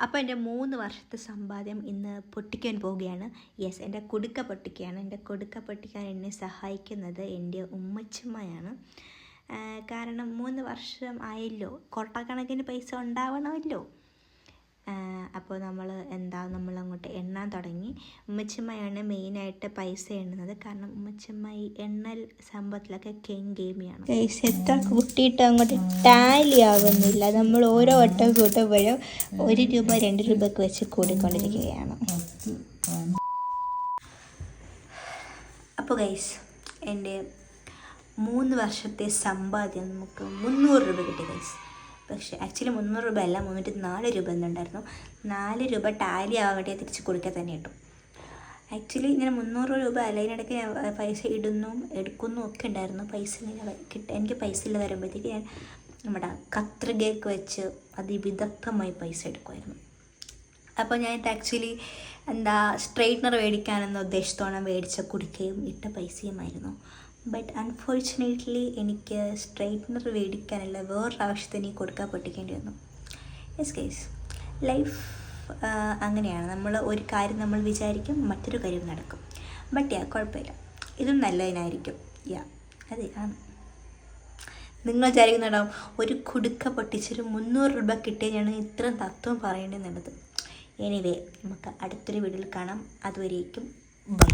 അപ്പോൾ എൻ്റെ 3 വർഷത്തെ സമ്പാദ്യം ഇന്ന് പൊട്ടിക്കാൻ പോവുകയാണ്. യെസ്, എൻ്റെ കുടുക്ക പൊട്ടിക്കുകയാണ്. എൻ്റെ കുടുക്ക പൊട്ടിക്കാൻ എന്നെ സഹായിക്കുന്നത് എൻ്റെ ഉമ്മച്ചമ്മയാണ്. കാരണം 3 വർഷം ആയല്ലോ, കൊട്ടക്കണക്കിന് പൈസ ഉണ്ടാവണമല്ലോ. അപ്പോൾ നമ്മളങ്ങോട്ട് എണ്ണാൻ തുടങ്ങി. ഉമ്മച്ചമ്മയാണ് മെയിനായിട്ട് പൈസ എണ്ണുന്നത്. കാരണം ഉമ്മച്ചമ്മ ഈ എണ്ണൽ സംഭവത്തിലൊക്കെ ഗെയിമിയാണ്. പൈസ എത്ര കൂട്ടിയിട്ട് അങ്ങോട്ട് ടാലി ആവുന്നില്ല. നമ്മൾ ഓരോ വട്ടം കൂട്ടുമ്പോഴും 1 രൂപ 2 രൂപയ്ക്ക് വെച്ച് കൂടിക്കൊണ്ടിരിക്കുകയാണ്. അപ്പോൾ ഗൈസ്, എൻ്റെ 3 വർഷത്തെ സമ്പാദ്യം നമുക്ക് 300 രൂപ കിട്ടി ഗൈസ്. പക്ഷേ ആക്ച്വലി 300 രൂപ അല്ല, 304 രൂപ എന്നുണ്ടായിരുന്നു. 4 രൂപ ടാലി ആവാൻ വേണ്ടി തിരിച്ച് കൊടുക്കാൻ തന്നെ കിട്ടും. ആക്ച്വലി ഇങ്ങനെ 300 രൂപ അല്ല, ഇതിനിടയ്ക്ക് ഞാൻ പൈസ ഇടുന്നും എടുക്കുന്നു ഒക്കെ ഉണ്ടായിരുന്നു. പൈസ ഇങ്ങനെ എനിക്ക് പൈസ ഇല്ല വരുമ്പോഴത്തേക്ക് ഞാൻ നമ്മുടെ കത്രികയൊക്കെ വെച്ച് അതിവിദഗ്ധമായി പൈസ എടുക്കുമായിരുന്നു. അപ്പോൾ ഞാൻ ഇത് ആക്ച്വലി സ്ട്രെയിറ്റ്നർ മേടിക്കാനെന്ന ഉദ്ദേശത്തോടെ മേടിച്ച കുടിക്കുകയും ഇട്ട പൈസയുമായിരുന്നു. ബട്ട് അൺഫോർച്ചുനേറ്റ്ലി എനിക്ക് സ്ട്രെയിറ്റ്നർ മേടിക്കാനുള്ള വേറൊരാവശ്യത്തിന് കൊടുക്കാൻ പൊട്ടിക്കേണ്ടി വന്നു. യെസ് ഗൈസ്, ലൈഫ് അങ്ങനെയാണ്. ഒരു കാര്യം നമ്മൾ വിചാരിക്കും, മറ്റൊരു കാര്യം നടക്കും. ബട്ട് കുഴപ്പമില്ല, ഇതും നല്ലതിനായിരിക്കും. അതെ ആണ്. നിങ്ങൾ വിചാരിക്കുന്നുണ്ടാവും ഒരു കുടുക്ക പൊട്ടിച്ചൊരു 300 രൂപ കിട്ടിയാണ് ഇത്രയും തത്വം പറയേണ്ടതെന്നുള്ളത്. എനിവേ, നമുക്ക് അടുത്തൊരു വീഡിയോയിൽ കാണാം. അതുവരേക്കും ബൈ.